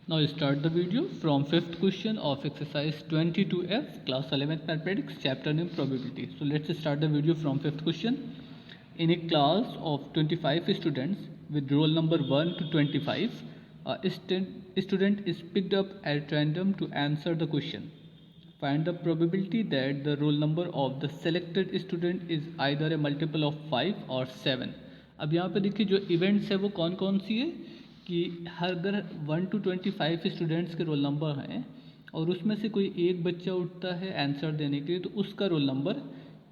Now start the video from fifth question of exercise 22F class 11th mathematics chapter name probability. So let's start the video from fifth question. In a class of 25 students with roll number 1 to 25, a student is picked up at random to answer the question. Find the probability that the roll number of the selected student is either a multiple of 5 or 7. अब यहाँ पे देखिए जो events है वो कौन कौन सी है कि हर अगर 1 to 25 स्टूडेंट्स के रोल नंबर हैं और उसमें से कोई एक बच्चा उठता है आंसर देने के लिए, तो उसका रोल नंबर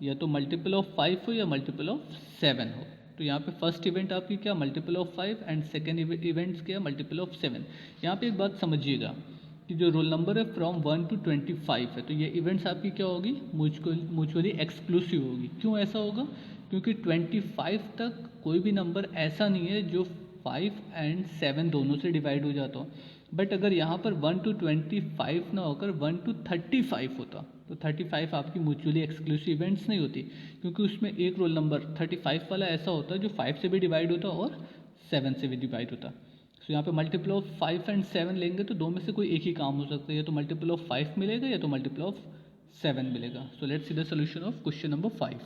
या तो मल्टीपल ऑफ 5 हो या मल्टीपल ऑफ 7 हो. तो यहाँ पे फर्स्ट इवेंट आपकी क्या multiple of 5 and second events क्या मल्टीपल ऑफ 7. यहाँ पे एक बात समझिएगा कि जो रोल नंबर है फ्रॉम 1 to 25 है, तो ये इवेंट्स आपकी क्या होगी म्यूचुअली एक्सक्लूसिव होगी. क्यों ऐसा होगा? क्योंकि 25 तक कोई भी नंबर ऐसा नहीं है जो 5 एंड 7 दोनों से डिवाइड हो जाता हो. बट अगर यहाँ पर 1 to 25 ना होकर 1 to 35 होता तो 35 आपकी म्यूचुअली एक्सक्लूसिव इवेंट्स नहीं होती, क्योंकि उसमें एक रोल नंबर 35 वाला ऐसा होता है जो 5 से भी डिवाइड होता और 7 से भी डिवाइड होता. सो यहाँ पे मल्टीपल ऑफ 5 एंड 7 लेंगे तो दो में से कोई एक ही काम हो सकता है, या तो मल्टीपल ऑफ 5 मिलेगा या तो मल्टीपल ऑफ 7 मिलेगा. सो let's see the solution of question number 5.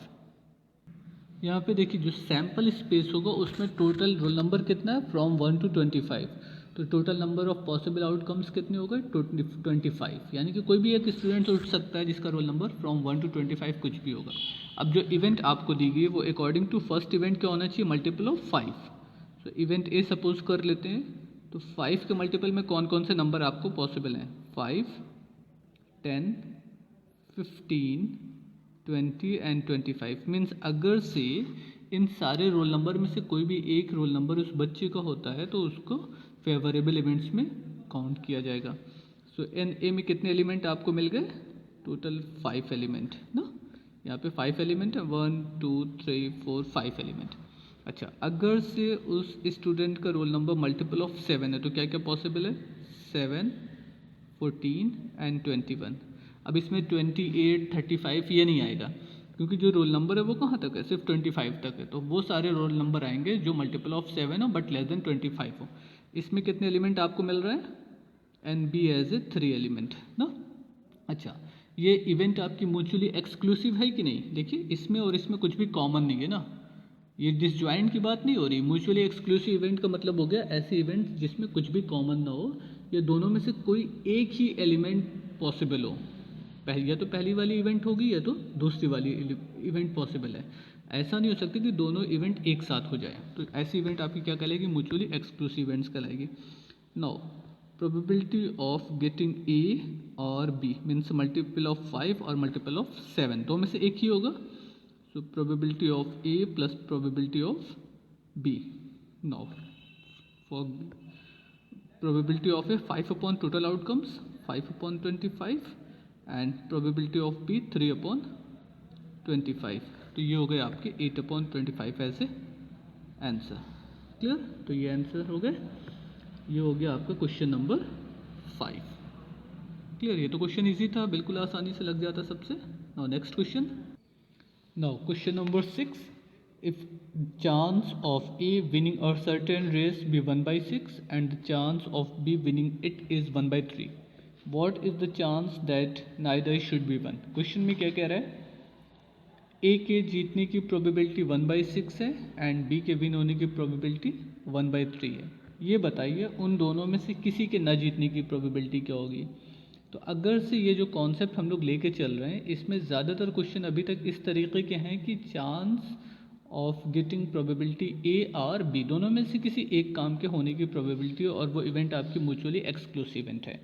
यहाँ पे देखिए जो सैम्पल स्पेस होगा उसमें टोटल रोल नंबर कितना है फ्रॉम 1 to 25. तो total number of possible outcomes कितने हो गए 25, यानी कि कोई भी एक स्टूडेंट उठ सकता है जिसका रोल नंबर फ्रॉम 1 to 25 कुछ भी होगा. अब जो इवेंट आपको दी गई है वो अकॉर्डिंग टू फर्स्ट इवेंट क्या होना चाहिए मल्टीपल ऑफ 5. तो इवेंट ए सपोज कर लेते हैं, तो 5 के मल्टीपल में कौन कौन से नंबर आपको पॉसिबल हैं 5, 10, 15, 20 एंड 25. मीन्स अगर से इन सारे रोल नंबर में से कोई भी एक रोल नंबर उस बच्चे का होता है तो उसको फेवरेबल इवेंट्स में काउंट किया जाएगा. सो एन ए में कितने एलिमेंट आपको मिल गए टोटल 5 एलिमेंट ना. यहाँ पे 5 एलिमेंट है 1 2 3 4 5 एलिमेंट. अच्छा, अगर से उस स्टूडेंट का रोल नंबर मल्टीपल ऑफ 7 है तो क्या क्या पॉसिबल है 7, 14 एंड 21. अब इसमें 28, 35 ये नहीं आएगा, क्योंकि जो रोल नंबर है वो कहाँ तक है सिर्फ 25 तक है. तो वो सारे रोल नंबर आएंगे जो मल्टीपल ऑफ 7 हो बट लेस देन 25 हो. इसमें कितने एलिमेंट आपको मिल रहे हैं n B as a 3 element ना. अच्छा, ये इवेंट आपकी म्यूचुअली एक्सक्लूसिव है कि नहीं. देखिए इसमें और इसमें कुछ भी कॉमन नहीं है ना, ये डिसजॉइंट की बात नहीं हो रही. म्यूचुअली एक्सक्लूसिव इवेंट का मतलब हो गया ऐसे इवेंट जिसमें कुछ भी कॉमन ना हो, या दोनों में से कोई एक ही एलिमेंट पॉसिबल हो. या तो पहली वाली इवेंट होगी या तो दूसरी वाली इवेंट पॉसिबल है. ऐसा नहीं हो सकता कि दोनों इवेंट एक साथ हो जाए. तो ऐसी इवेंट आपकी क्या कहलाएगी म्यूचुअली एक्सक्लूसिव इवेंट्स कहलाएगी. Now probability of getting A और बी मीन्स मल्टीपल ऑफ 5 और मल्टीपल ऑफ 7, दो में से एक ही होगा. So probability of A plus probability of B. Now for probability of A 5 upon total outcomes 5 upon 25 and probability of B 3 upon 25. तो ये हो गए आपके 8 upon 25 ऐसे आंसर. क्लियर. तो ये आंसर हो गए. ये हो गया आपका क्वेश्चन नंबर 5. क्लियर. ये तो क्वेश्चन इजी था, बिल्कुल आसानी से लग जाता सबसे. Now next question. Now question number 6. If chance of A winning a certain race be 1 by 6 and the chance of B winning it is 1 by 3, what is the chance that neither should be 1? Question में क्या कह रहा है A के जीतने की probability 1 by 6 है and B के विन होने की प्रोबेबिलिटी 1 by 3 है. ये बताइए उन दोनों में से किसी के न जीतने की प्रोबेबिलिटी क्या होगी. तो अगर से ये जो कॉन्सेप्ट हम लोग लेके चल रहे हैं इसमें ज़्यादातर क्वेश्चन अभी तक इस तरीके के हैं कि chance of getting probability A और बी दोनों में से किसी एक काम के होने की प्रोबेबिलिटी और वो इवेंट आपकी म्यूचुअली एक्सक्लूसिव इवेंट है.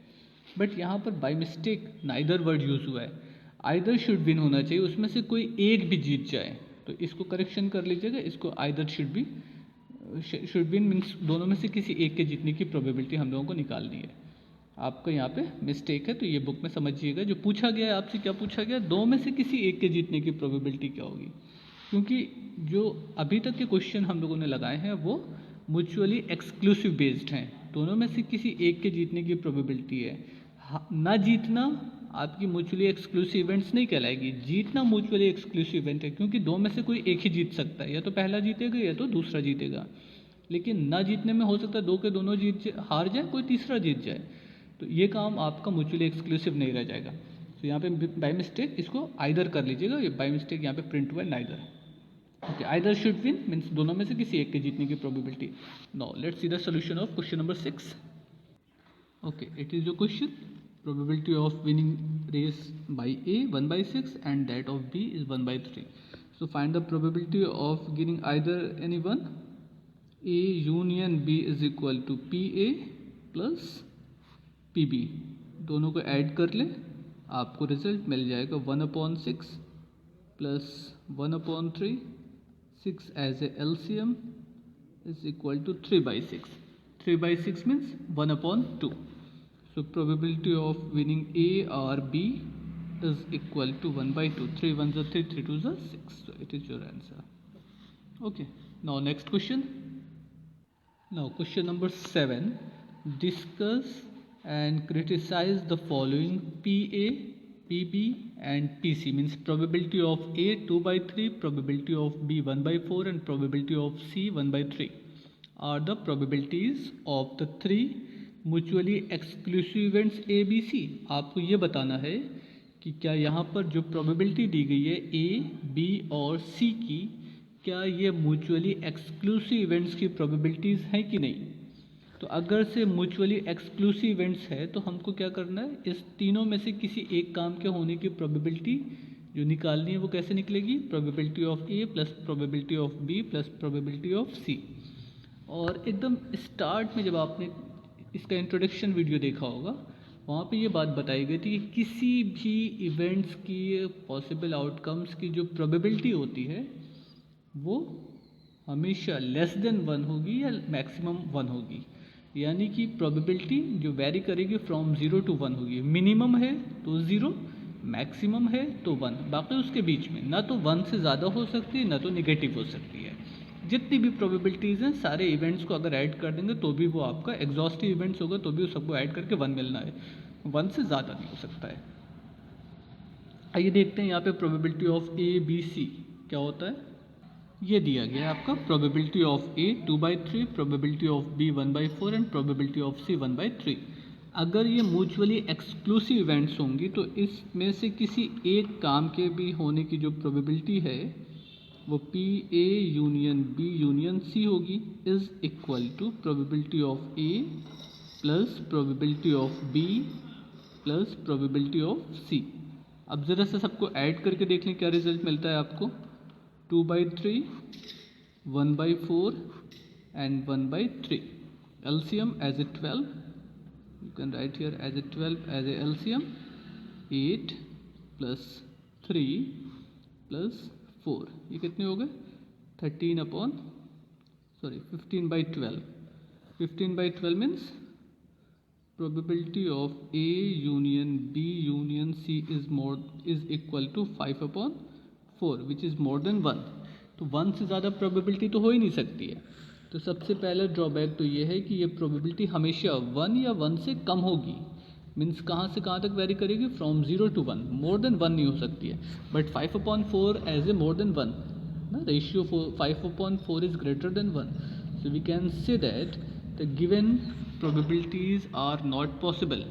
बट यहाँ पर by mistake neither word use हुआ है. आइदर शुड विन होना चाहिए, उसमें से कोई एक भी जीत जाए. तो इसको करेक्शन कर लीजिएगा, इसको आइदर शुड विन मीन्स दोनों में से किसी एक के जीतने की प्रोबेबिलिटी हम लोगों को निकालनी है. आपका यहाँ पे मिस्टेक है, तो ये बुक में समझिएगा. जो पूछा गया है आपसे, क्या पूछा गया दो में से किसी एक के जीतने की प्रोबेबिलिटी क्या होगी. क्योंकि जो अभी तक के क्वेश्चन हम लोगों ने लगाए हैं वो म्यूचुअली एक्सक्लूसिव बेस्ड हैं. दोनों में से किसी एक के जीतने की प्रोबेबिलिटी है. ना जीतना आपकी म्यूचुअली एक्सक्लूसिव इवेंट्स नहीं कहलाएगी. जीतना म्यूचुअली एक्सक्लूसिव इवेंट है, क्योंकि दो में से कोई एक ही जीत सकता है, या तो पहला जीतेगा या तो दूसरा जीतेगा. लेकिन ना जीतने में हो सकता है दो के दोनों हार जाए, कोई तीसरा जीत जाए, तो ये काम आपका म्यूचुअली एक्सक्लूसिव नहीं रह जाएगा। तो यहाँ पे बाय मिस्टेक इसको आइदर कर लीजिएगा, ये बाय मिस्टेक यहाँ पे प्रिंट हुआ है neither. Okay, either should win means दोनों में से किसी एक के जीतने की probability. Now let's see the solution of question number 6. Okay, it is your question. Probability of winning race by A 1/6 and that of B is 1/3. So find the probability of getting either any one. A union B is equal to PA plus PB. दोनों को add कर ले, आपको result मिल जाएगा 1/6 plus 1/3. 6 as a LCM is equal to 3/6. 3/6 means 1/2. So probability of winning A or B is equal to 1/2. 3 1s are 3, 3 2s are 6. So it is your answer. Okay. Now next question. Now question number 7. Discuss and criticize the following PA, PB and PC. Means probability of A 2/3, probability of B 1/4 and probability of C 1/3 are the probabilities of the three mutually exclusive events A B C. आपको ये बताना है कि क्या यहाँ पर जो probability दी गई है ए बी और सी की, क्या ये म्यूचुअली एक्सक्लूसिव इवेंट्स की प्रोबेबिलिटीज़ हैं कि नहीं। तो अगर से म्यूचुअली एक्सक्लूसिव इवेंट्स है तो हमको क्या करना है, इस तीनों में से किसी एक काम के होने की प्रोबेबिलिटी जो निकालनी है वो कैसे निकलेगी, probability of A plus probability of B plus probability of C. और एकदम स्टार्ट में जब आपने इसका इंट्रोडक्शन वीडियो देखा होगा, वहाँ पे ये बात बताई गई थी कि किसी भी इवेंट्स की पॉसिबल आउटकम्स की जो प्रोबेबिलिटी होती है वो हमेशा लेस देन 1 होगी या मैक्सिमम 1 होगी। यानी कि प्रोबेबिलिटी जो वेरी करेगी फ्रॉम 0 to 1 होगी। मिनिमम है तो 0, मैक्सिमम है तो 1, बाकी उसके बीच में ना तो 1 से ज़्यादा हो सकती है ना तो नेगेटिव हो सकती है। जितनी भी प्रोबेबिलिटीज़ हैं सारे इवेंट्स को अगर ऐड कर देंगे तो भी वो आपका एग्जॉस्टिव इवेंट्स होगा, तो भी उस सबको ऐड करके 1 मिलना है, 1 से ज़्यादा नहीं हो सकता है। आइए देखते हैं यहाँ पे probability of A B C क्या होता है। ये दिया गया है आपका probability of A 2/3, probability of B 1/4 and probability of C 1/3। अगर ये म्यूचुअली एक्सक्लूसिव इवेंट्स होंगी तो इसमें से किसी एक काम के भी होने की जो प्रोबेबिलिटी है वो P A union B union C होगी, is equal to probability of A plus probability of B plus probability of C. अब ज़रा सा सबको ऐड करके देख लें क्या रिजल्ट मिलता है आपको। 2/3, 1/4 and 1/3. LCM as a 12. You can write here as a 12 as a LCM. 8 plus 3 plus 4. ये कितने हो गए 15/12. 15/12 means probability of A union B union C is equal to 5/4 which is more than 1. तो 1 से ज़्यादा प्रोबेबिलिटी तो हो ही नहीं सकती है। तो सबसे पहला ड्रॉबैक तो ये है कि ये प्रोबेबिलिटी हमेशा 1 या 1 से कम होगी। मीन्स कहाँ से कहाँ तक वेरी करेगी, फ्रॉम 0 to 1, मोर देन 1 नहीं हो सकती है। But 5/4 as a more than 1 ना, ratio 5/4 is greater than 1, so we can say that the given probabilities are not possible.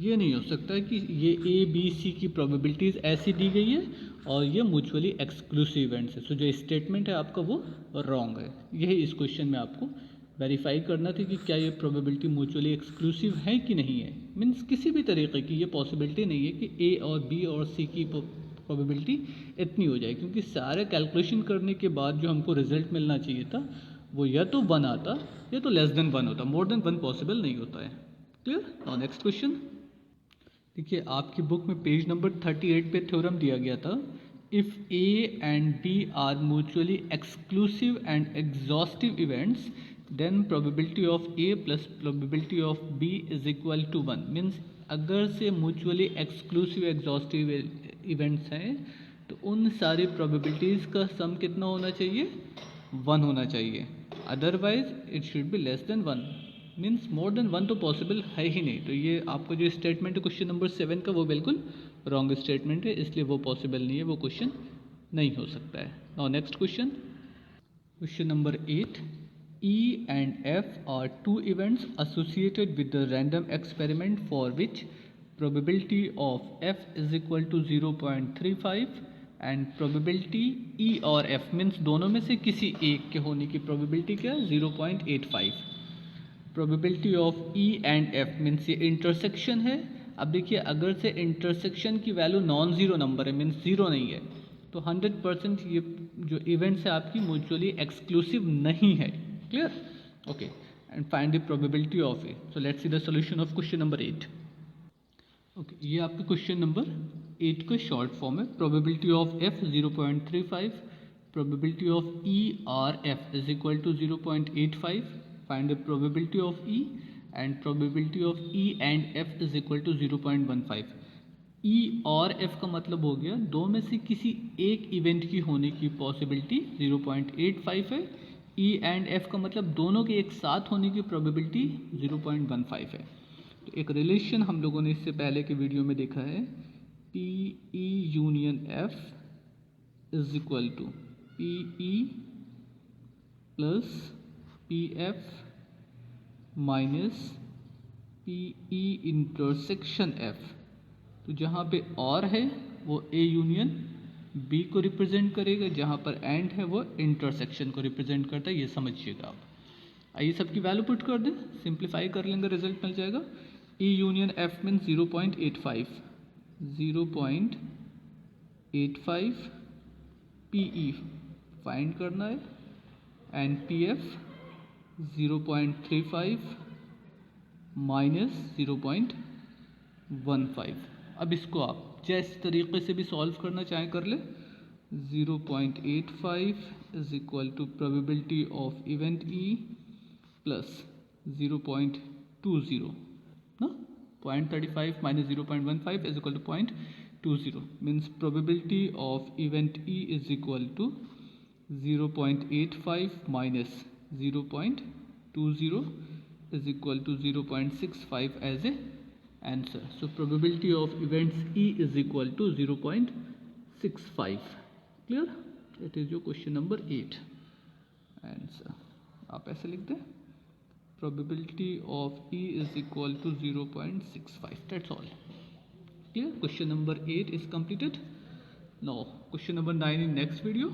ये नहीं हो सकता कि ये ए बी सी की प्रोबेबिलिटीज़ ऐसी दी गई है और ये म्यूचुअली एक्सक्लूसिव इवेंट्स है। सो जो स्टेटमेंट है आपका वो रॉन्ग है। यही इस क्वेश्चन में आपको वेरीफाई करना था कि क्या ये प्रोबेबिलिटी म्यूचुअली एक्सक्लूसिव है कि नहीं है। मीन्स किसी भी तरीके की ये पॉसिबिलिटी नहीं है कि ए और बी और सी की प्रोबेबिलिटी इतनी हो जाए, क्योंकि सारे कैलकुलेशन करने के बाद जो हमको रिजल्ट मिलना चाहिए था वो या तो 1 आता या तो लेस देन 1 होता, मोर देन 1 पॉसिबल नहीं होता है। क्लियर। नाउ नेक्स्ट क्वेश्चन देखिए, आपकी बुक में पेज नंबर 38 पे थ्योरम दिया गया था, if A and B are mutually exclusive and exhaustive events then probability of A plus probability of B is equal to 1। Means अगर से म्यूचुअली एक्सक्लूसिव एग्जॉस्टिव इवेंट्स हैं तो उन सारी प्रोबेबिलिटीज़ का सम कितना होना चाहिए, 1 होना चाहिए, otherwise it should be less than 1। Means more than 1 तो पॉसिबल है ही नहीं। तो ये आपका जो स्टेटमेंट है क्वेश्चन नंबर 7 का वो बिल्कुल रॉन्ग स्टेटमेंट है, इसलिए वो पॉसिबल नहीं है, वो क्वेश्चन नहीं हो सकता है। Now next question, question number 8, E and F are two events associated with the random experiment for which probability of F is equal to 0.35 and probability E और F means दोनों में से किसी एक के होने की probability क्या है 0.85. Probability of E and F means ये intersection है. अब देखिए अगर से intersection की वैल्यू नॉन ज़ीरो नंबर है मीन्स ज़ीरो नहीं है तो 100% ये जो इवेंट्स है आपकी म्यूचुअली एक्सक्लूसिव नहीं है. Clear? Okay. And find the probability of A. So let's see the solution of question number 8. Okay, ये आपका क्वेश्चन नंबर 8 का शॉर्ट फॉर्म है. Probability of F 0.35, probability of E or F is equal to 0.85. Find the probability of E and probability of E and F is equal to 0.15. E और F का मतलब हो गया दो में से किसी एक इवेंट की होने की पॉसिबिलिटी 0.85 है. ई एंड एफ का मतलब दोनों के एक साथ होने की प्रोबेबिलिटी 0.15 है. तो एक रिलेशन हम लोगों ने इससे पहले के वीडियो में देखा है, P E union F is equal to P E plus P F minus P E intersection F. तो जहाँ पे और है वो ए यूनियन बी को रिप्रेजेंट करेगा, जहाँ पर एंड है वो इंटरसेक्शन को रिप्रेजेंट करता है. ये समझिएगा आप. आइए सबकी वैल्यू पुट कर दें, सिंप्लीफाई कर लेंगे, रिजल्ट मिल जाएगा. ई union F mean 0.85, 0.85 P E find करना है एंड पी एफ 0.35 माइनस 0.15. अब इसको आप जिस तरीके से भी सॉल्व करना चाहें कर ले. 0.85 is equal to probability of event E plus 0.20 ना. 0.35 minus 0.15 is equal to 0.20 means probability of event E is equal to 0.85 minus 0.20 is equal to 0.65 as a answer. So probability of events E is equal to 0.65. Clear? That is your question number 8 answer. आप ऐसे लिख दें, probability of E is equal to 0.65. That's all. Clear? Question number 8 is completed. Now question number 9 in next video.